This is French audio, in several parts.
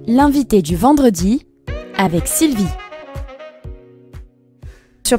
L'invité du vendredi avec Sylvie.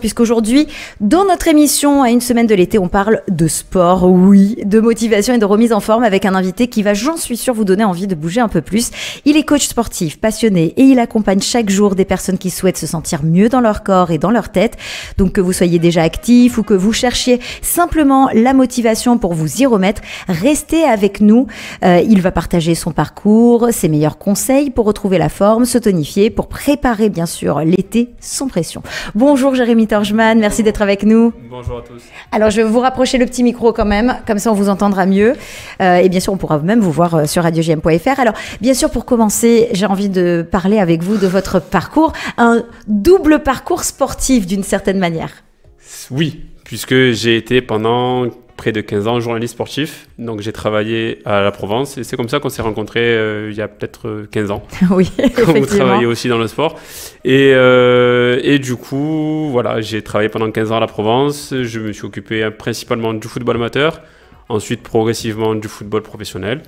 Puisqu'aujourd'hui, dans notre émission à une semaine de l'été, on parle de sport, oui, de motivation et de remise en forme avec un invité qui va, j'en suis sûre, vous donner envie de bouger un peu plus. Il est coach sportif, passionné et il accompagne chaque jour des personnes qui souhaitent se sentir mieux dans leur corps et dans leur tête. Donc que vous soyez déjà actif ou que vous cherchiez simplement la motivation pour vous y remettre, restez avec nous. Il va partager son parcours, ses meilleurs conseils pour retrouver la forme, se tonifier, pour préparer bien sûr l'été sans pression. Bonjour Jérémy Torjman, merci d'être avec nous. Bonjour à tous. Alors je vais vous rapprocher le petit micro quand même, comme ça on vous entendra mieux. Et bien sûr on pourra même vous voir sur radiogm.fr. Alors bien sûr pour commencer, j'ai envie de parler avec vous de votre parcours, un double parcours sportif d'une certaine manière. Oui, puisque j'ai été pendant près de 15 ans journaliste sportif, donc j'ai travaillé à la Provence et c'est comme ça qu'on s'est rencontrés il y a peut-être 15 ans. Oui, quand effectivement. vous travaillez aussi dans le sport. Et du coup, voilà, j'ai travaillé pendant 15 ans à la Provence, je me suis occupé principalement du football amateur, ensuite progressivement du football professionnel.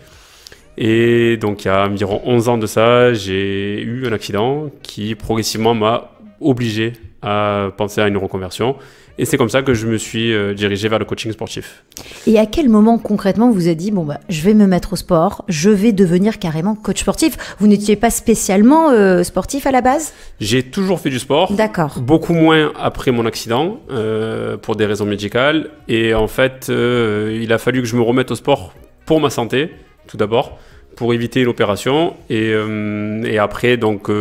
Et donc il y a environ 11 ans de ça, j'ai eu un accident qui progressivement m'a obligé à penser à une reconversion. Et c'est comme ça que je me suis dirigé vers le coaching sportif. Et à quel moment concrètement vous vous êtes dit, je vais me mettre au sport, je vais devenir carrément coach sportif? Vous n'étiez pas spécialement sportif à la base? J'ai toujours fait du sport. D'accord. Beaucoup moins après mon accident, pour des raisons médicales. Et en fait, il a fallu que je me remette au sport pour ma santé, tout d'abord, pour éviter l'opération. Et après, donc,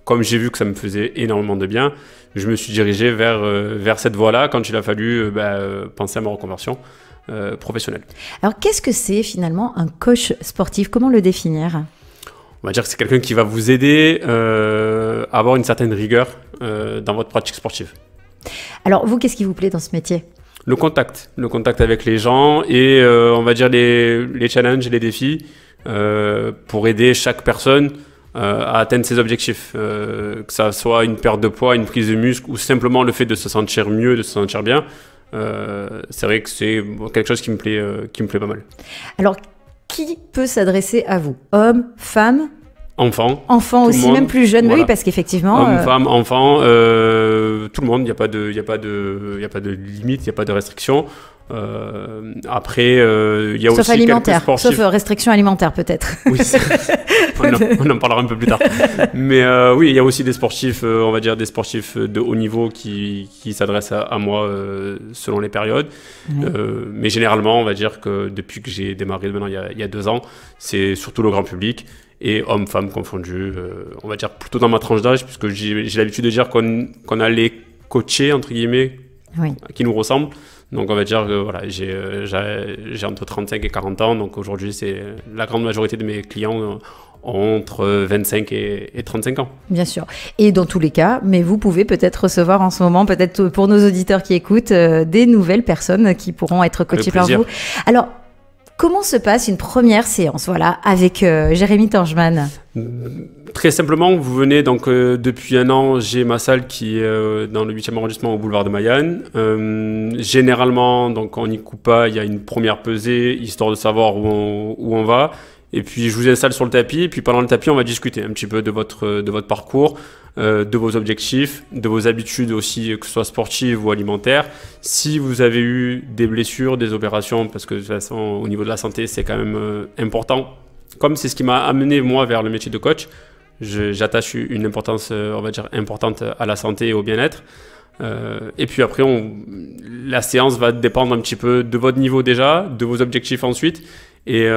comme j'ai vu que ça me faisait énormément de bien, je me suis dirigé vers cette voie-là quand il a fallu penser à ma reconversion professionnelle. Alors, qu'est-ce que c'est finalement un coach sportif? Comment le définir? On va dire que c'est quelqu'un qui va vous aider à avoir une certaine rigueur dans votre pratique sportive. Alors, vous, qu'est-ce qui vous plaît dans ce métier? Le contact avec les gens et on va dire les challenges, les défis pour aider chaque personne à atteindre ses objectifs, que ça soit une perte de poids, une prise de muscle ou simplement le fait de se sentir mieux, de se sentir bien. C'est vrai que c'est quelque chose qui me plaît pas mal. Alors, qui peut s'adresser à vous? Hommes, femmes? Enfants. Enfants aussi, même plus jeunes, voilà. Oui, parce qu'effectivement... Hommes, femmes, enfants, tout le monde, il n'y a pas de limite, il n'y a pas de restriction. Après, il y a sauf aussi alimentaire, quelques sportifs. sauf restriction alimentaire peut-être. Oui, on en parlera un peu plus tard. Mais oui, il y a aussi des sportifs, on va dire des sportifs de haut niveau qui s'adressent à moi selon les périodes. Oui. Mais généralement, on va dire que depuis que j'ai démarré maintenant il y a 2 ans, c'est surtout le grand public et hommes, femmes confondus. On va dire plutôt dans ma tranche d'âge, puisque j'ai l'habitude de dire qu'on a les coachés, entre guillemets, Oui. qui nous ressemblent. Donc on va dire que voilà, j'ai entre 35 et 40 ans, donc aujourd'hui c'est la grande majorité de mes clients ont entre 25 et 35 ans. Bien sûr. Et dans tous les cas, mais vous pouvez peut-être recevoir en ce moment, peut-être pour nos auditeurs qui écoutent, des nouvelles personnes qui pourront être coachées par vous. Alors, comment se passe une première séance, avec Jérémy Torjman? Très simplement, vous venez donc depuis 1 an, j'ai ma salle qui est dans le 8e arrondissement au boulevard de Maillane. Généralement, donc on n'y coupe pas, il y a une première pesée, histoire de savoir où on va. Et puis je vous installe sur le tapis, et puis pendant le tapis, on va discuter un petit peu de votre parcours, de vos objectifs, de vos habitudes aussi, que ce soit sportives ou alimentaires. Si vous avez eu des blessures, des opérations, parce que de toute façon, au niveau de la santé, c'est quand même important. Comme c'est ce qui m'a amené, moi, vers le métier de coach, j'attache une importance, on va dire, importante à la santé et au bien-être. Et puis après, la séance va dépendre un petit peu de votre niveau déjà, de vos objectifs ensuite. Et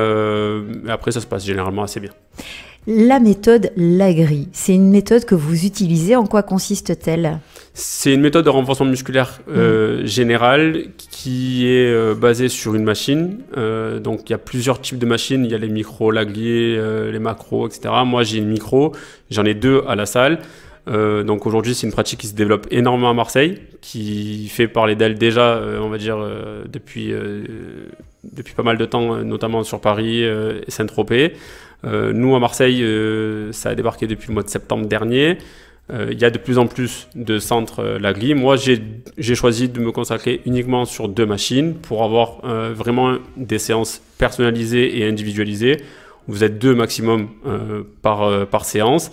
après, ça se passe généralement assez bien. La méthode Lagri, c'est une méthode que vous utilisez. En quoi consiste-t-elle? C'est une méthode de renforcement musculaire générale qui est basée sur une machine. Donc, il y a plusieurs types de machines. Il y a les micros Lagri, les macros, etc. Moi, j'ai une micro. J'en ai 2 à la salle. Donc aujourd'hui, c'est une pratique qui se développe énormément à Marseille, qui fait parler d'elle déjà, on va dire, depuis pas mal de temps, notamment sur Paris et Saint-Tropez. Nous, à Marseille, ça a débarqué depuis le mois de septembre dernier. Il y a de plus en plus de centres Lagri. Moi, j'ai choisi de me consacrer uniquement sur 2 machines pour avoir vraiment des séances personnalisées et individualisées. Vous êtes 2 maximum par séance.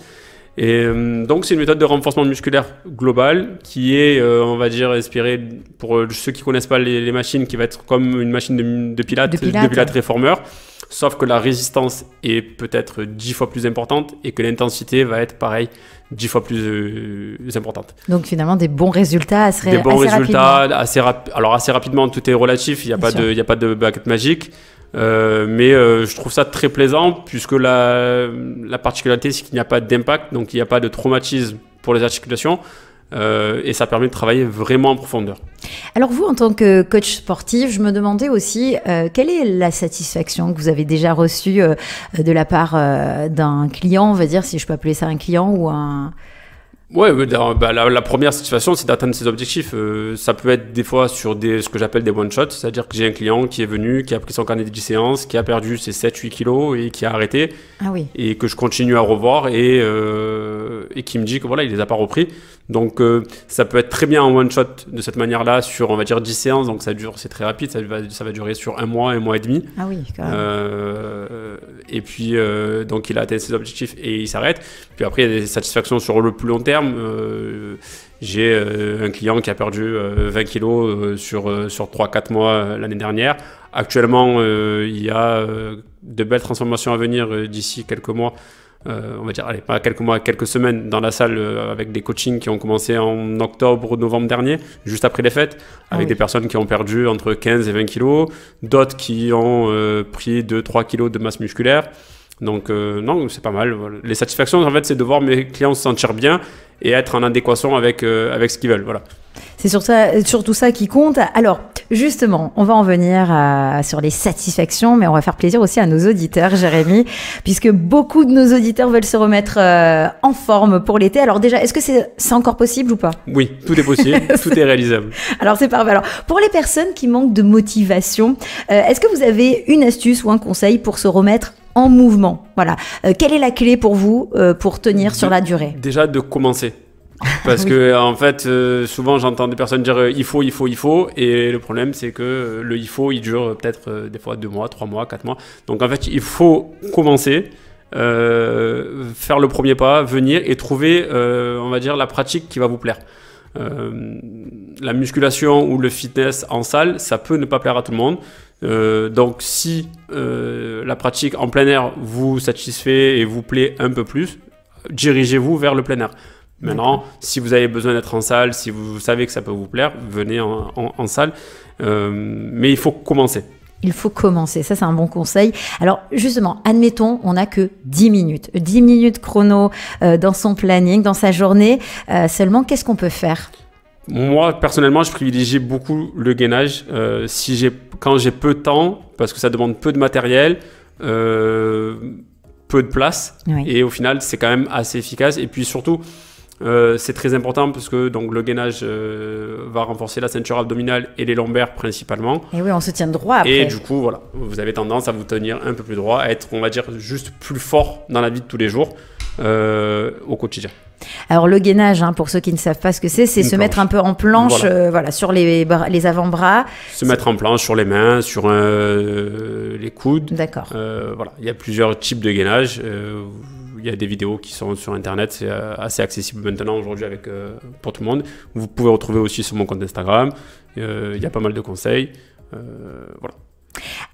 Et donc, c'est une méthode de renforcement musculaire globale qui est, on va dire, inspirée, pour ceux qui ne connaissent pas les machines, qui va être comme une machine de pilates réformeur, sauf que la résistance est peut-être 10 fois plus importante et que l'intensité va être, pareil, 10 fois plus importante. Donc, finalement, des bons résultats assez Alors, assez rapidement, tout est relatif, il n'y a pas de baguette magique. Mais je trouve ça très plaisant puisque la particularité c'est qu'il n'y a pas d'impact, donc il n'y a pas de traumatisme pour les articulations et ça permet de travailler vraiment en profondeur. Alors vous, en tant que coach sportif, je me demandais aussi quelle est la satisfaction que vous avez déjà reçue de la part d'un client, on va dire, si je peux appeler ça un client ou un... Ouais, la première satisfaction, c'est d'atteindre ses objectifs. Ça peut être des fois sur ce que j'appelle des one-shots, c'est-à-dire que j'ai un client qui est venu, qui a pris son carnet de 10 séances, qui a perdu ses 7-8 kilos et qui a arrêté. Ah oui. Et que je continue à revoir et qui me dit que voilà, il les a pas repris. Donc, ça peut être très bien en one-shot de cette manière-là sur, on va dire, 10 séances. Donc, c'est très rapide, ça va durer sur un mois et demi. Ah oui, quand même. Et puis, donc, il a atteint ses objectifs et il s'arrête. Puis après, il y a des satisfactions sur le plus long terme. J'ai un client qui a perdu 20 kilos sur 3-4 mois l'année dernière. Actuellement, il y a de belles transformations à venir d'ici quelques mois. On va dire, allez, pas quelques mois, quelques semaines dans la salle avec des coachings qui ont commencé en octobre, novembre dernier, juste après les fêtes, avec des personnes qui ont perdu entre 15 et 20 kilos, d'autres qui ont pris 2-3 kilos de masse musculaire. Donc non, c'est pas mal. Voilà. Les satisfactions, en fait, c'est de voir mes clients se sentir bien et être en adéquation avec ce qu'ils veulent. Voilà. C'est surtout ça qui compte. Alors, justement, on va en venir sur les satisfactions, mais on va faire plaisir aussi à nos auditeurs, Jérémy, puisque beaucoup de nos auditeurs veulent se remettre en forme pour l'été. Alors déjà, est-ce que c'est encore possible ou pas? Oui, tout est possible, tout est réalisable. Alors, c'est parfait. Alors, pour les personnes qui manquent de motivation, est-ce que vous avez une astuce ou un conseil pour se remettre en mouvement? Voilà. Quelle est la clé pour vous pour tenir sur la durée? Déjà, de commencer. Parce que en fait, souvent j'entends des personnes dire il faut, et le problème c'est que le il faut, il dure peut-être des fois 2 mois, 3 mois, 4 mois. Donc en fait, il faut commencer, faire le premier pas, venir et trouver, on va dire, la pratique qui va vous plaire. La musculation ou le fitness en salle, ça peut ne pas plaire à tout le monde. Donc si la pratique en plein air vous satisfait et vous plaît un peu plus, dirigez-vous vers le plein air. Maintenant, si vous avez besoin d'être en salle, si vous savez que ça peut vous plaire, venez en salle. Mais il faut commencer. Il faut commencer, ça c'est un bon conseil. Alors justement, admettons, on n'a que 10 minutes. 10 minutes chrono dans son planning, dans sa journée. Seulement, qu'est-ce qu'on peut faire ? Moi, personnellement, je privilégie beaucoup le gainage. Quand j'ai peu de temps, parce que ça demande peu de matériel, peu de place. Oui. Et au final, c'est quand même assez efficace. Et puis surtout, c'est très important parce que donc, le gainage va renforcer la ceinture abdominale et les lombaires principalement. Et oui, on se tient droit après. Et du coup, voilà, vous avez tendance à vous tenir un peu plus droit, à être, on va dire, juste plus fort dans la vie de tous les jours au quotidien. Alors le gainage, pour ceux qui ne savent pas ce que c'est se mettre un peu en planche, voilà, sur les avant-bras. Se mettre en planche sur les mains, sur les coudes. D'accord. Voilà, il y a plusieurs types de gainage. Il y a des vidéos qui sont sur Internet, c'est assez accessible maintenant aujourd'hui pour tout le monde. Vous pouvez retrouver aussi sur mon compte Instagram. Il y a pas mal de conseils. Voilà.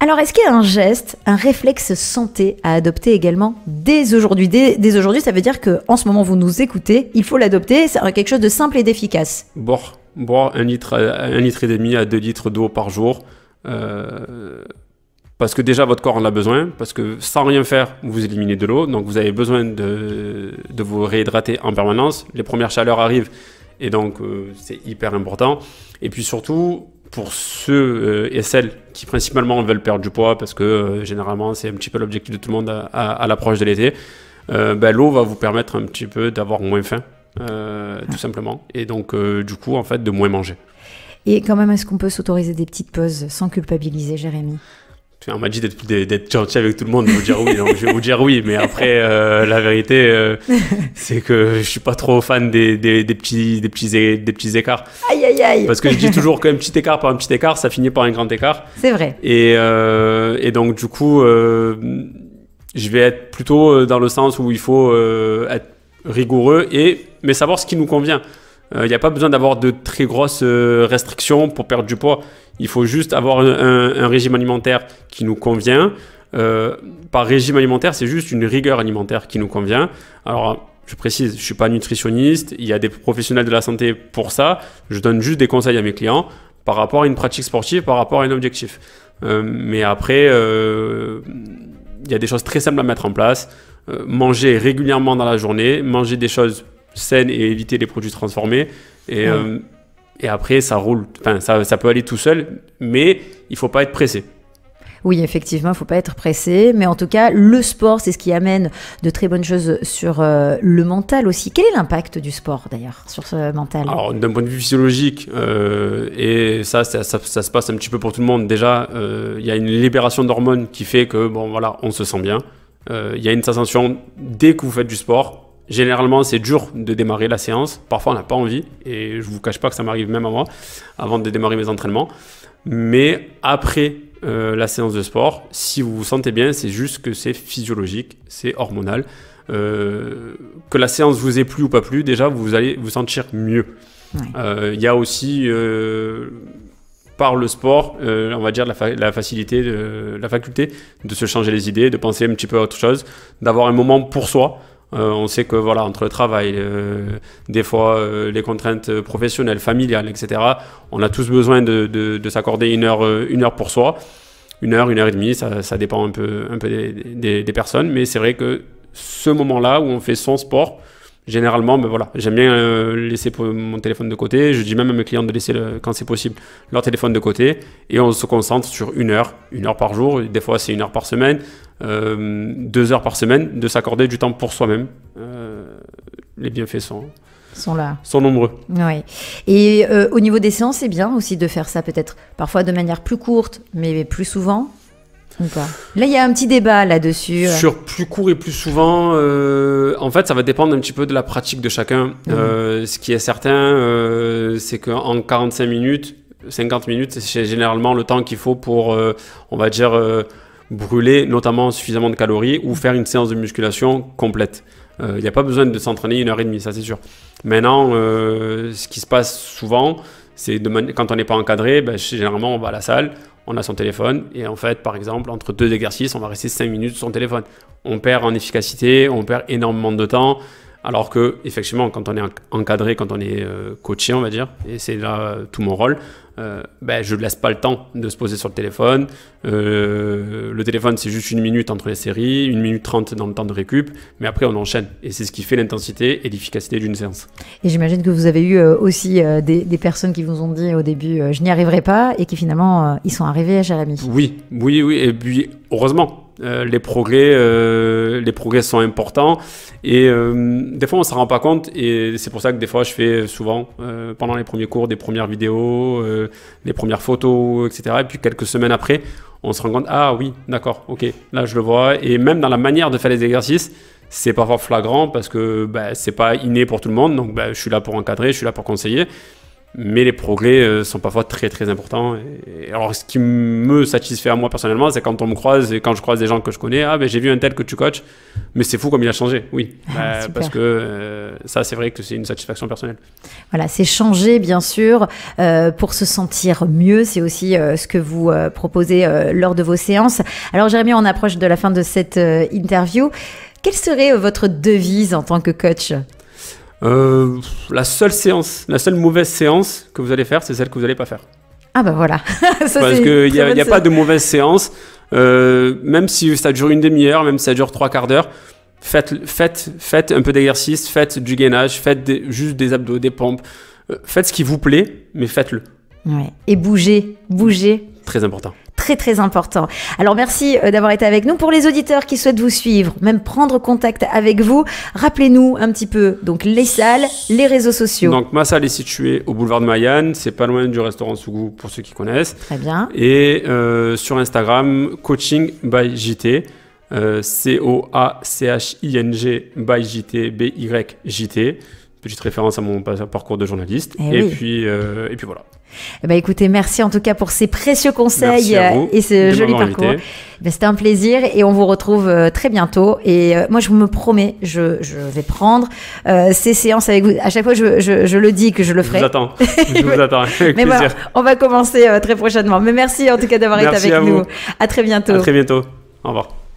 Alors, est-ce qu'il y a un geste, un réflexe santé à adopter également dès aujourd'hui? Dès aujourd'hui, ça veut dire qu'en ce moment, vous nous écoutez, il faut l'adopter, c'est quelque chose de simple et d'efficace. Boire 1 litre et demi à 2 litres d'eau par jour. Parce que déjà, votre corps en a besoin, parce que sans rien faire, vous éliminez de l'eau, donc vous avez besoin de vous réhydrater en permanence. Les premières chaleurs arrivent, et donc c'est hyper important. Et puis surtout, pour ceux et celles qui principalement veulent perdre du poids, parce que généralement c'est un petit peu l'objectif de tout le monde à l'approche de l'été, l'eau va vous permettre un petit peu d'avoir moins faim, tout simplement, et donc du coup en fait de moins manger. Et quand même, est-ce qu'on peut s'autoriser des petites pauses sans culpabiliser, Jérémy? On m'a dit d'être gentil avec tout le monde, de vous dire oui, donc je vais vous dire oui, mais après la vérité c'est que je suis pas trop fan des petits écarts. Aïe aïe aïe. Parce que je dis toujours qu'un petit écart par un petit écart, ça finit par un grand écart. C'est vrai. Et donc du coup, je vais être plutôt dans le sens où il faut être rigoureux, mais savoir ce qui nous convient. Il n'y a pas besoin d'avoir de très grosses restrictions pour perdre du poids. Il faut juste avoir un régime alimentaire qui nous convient. Par régime alimentaire, c'est juste une rigueur alimentaire qui nous convient. Alors, je précise, je ne suis pas nutritionniste. Il y a des professionnels de la santé pour ça. Je donne juste des conseils à mes clients par rapport à une pratique sportive, par rapport à un objectif. Mais après, il y a des choses très simples à mettre en place. Manger régulièrement dans la journée, manger des choses saines et éviter les produits transformés. Et après, ça roule. Enfin, ça peut aller tout seul, mais il ne faut pas être pressé. Oui, effectivement, il ne faut pas être pressé. Mais en tout cas, le sport, c'est ce qui amène de très bonnes choses sur le mental aussi. Quel est l'impact du sport, d'ailleurs, sur ce mental? Alors, d'un point de vue physiologique, et ça se passe un petit peu pour tout le monde. Déjà, il y a une libération d'hormones qui fait que, bon, voilà, on se sent bien. Il y a une sensation dès que vous faites du sport. Généralement, c'est dur de démarrer la séance. Parfois, on n'a pas envie. Et je ne vous cache pas que ça m'arrive même à moi, avant de démarrer mes entraînements. Mais après la séance de sport, si vous vous sentez bien, c'est juste que c'est physiologique, c'est hormonal. Que la séance vous ait plu ou pas plu, déjà, vous allez vous sentir mieux. Il y a aussi, par le sport, on va dire la faculté de se changer les idées, de penser un petit peu à autre chose, d'avoir un moment pour soi. On sait que voilà, entre le travail, des fois les contraintes professionnelles, familiales, etc., on a tous besoin de s'accorder une heure pour soi. Une heure et demie, ça dépend un peu des personnes, mais c'est vrai que ce moment-là où on fait son sport, généralement, ben voilà, j'aime bien laisser mon téléphone de côté. Je dis même à mes clients de laisser, quand c'est possible, leur téléphone de côté. Et on se concentre sur une heure par jour. Des fois, c'est 1 heure par semaine, 2 heures par semaine, de s'accorder du temps pour soi-même. Les bienfaits sont là. Sont nombreux. Oui. Et au niveau des séances, c'est bien aussi de faire ça peut-être parfois de manière plus courte, mais plus souvent. Ou pas. Là, il y a un petit débat là-dessus. Sur plus court et plus souvent, en fait, ça va dépendre un petit peu de la pratique de chacun. Ce qui est certain, c'est qu'en 45 minutes, 50 minutes, c'est généralement le temps qu'il faut pour, on va dire, brûler notamment suffisamment de calories ou faire une séance de musculation complète. Il n'y a pas besoin de s'entraîner 1h30, ça c'est sûr. Maintenant, ce qui se passe souvent, c'est quand on n'est pas encadré, généralement on va à la salle, on a son téléphone et en fait, par exemple, entre 2 exercices, on va rester 5 minutes sur son téléphone. On perd en efficacité, on perd énormément de temps, alors que effectivement, quand on est encadré, quand on est coaché, on va dire, et c'est là tout mon rôle, je ne laisse pas le temps de se poser sur le téléphone. Le téléphone, c'est juste 1 minute entre les séries, 1 minute 30 dans le temps de récup, mais après on enchaîne et c'est ce qui fait l'intensité et l'efficacité d'une séance. Et j'imagine que vous avez eu aussi des personnes qui vous ont dit au début je n'y arriverai pas et qui finalement ils sont arrivés à Jérémy. Oui, et puis heureusement. Les progrès sont importants et des fois on ne s'en rend pas compte et c'est pour ça que des fois je fais souvent pendant les premiers cours des premières vidéos, les premières photos, etc. Et puis quelques semaines après on se rend compte, ah oui, d'accord, ok, là je le vois. Et même dans la manière de faire les exercices, c'est parfois flagrant parce que c'est pas inné pour tout le monde, donc je suis là pour encadrer, je suis là pour conseiller. Mais les progrès sont parfois très très importants. Et alors ce qui me satisfait à moi personnellement, c'est quand on me croise et quand je croise des gens que je connais, j'ai vu un tel que tu coaches, mais c'est fou comme il a changé. Oui, parce que ça c'est vrai que c'est une satisfaction personnelle. Voilà, c'est changer bien sûr pour se sentir mieux. C'est aussi ce que vous proposez lors de vos séances. Alors Jérémy, on approche de la fin de cette interview. Quelle serait votre devise en tant que coach ? La seule mauvaise séance que vous allez faire, c'est celle que vous n'allez pas faire. Ah bah voilà. Ça, parce qu'il n'y a pas de mauvaise séance, même si ça dure 1 demi-heure, même si ça dure 3 quarts d'heure, faites un peu d'exercice, faites du gainage, faites juste des abdos, des pompes, faites ce qui vous plaît, mais faites-le. Ouais. Et bougez. Très important. Très très important. Alors merci d'avoir été avec nous. Pour les auditeurs qui souhaitent vous suivre, même prendre contact avec vous, rappelez-nous un petit peu donc les salles, les réseaux sociaux. Donc ma salle est située au boulevard de Mayanne, c'est pas loin du restaurant Sougou pour ceux qui connaissent. Très bien. Et sur Instagram, Coaching by JT, COACHING by JT, BYJT. petite référence à mon parcours de journaliste. Et puis voilà. Eh ben, écoutez, merci en tout cas pour ces précieux conseils Merci à vous et ce joli parcours. Ben, c'était un plaisir et on vous retrouve très bientôt. Et moi, je me promets, je vais prendre ces séances avec vous. À chaque fois, je le dis que je le ferai. Je vous attends. Avec Mais plaisir. voilà, on va commencer très prochainement. Mais merci en tout cas d'avoir été avec nous. À très bientôt. À très bientôt. Au revoir.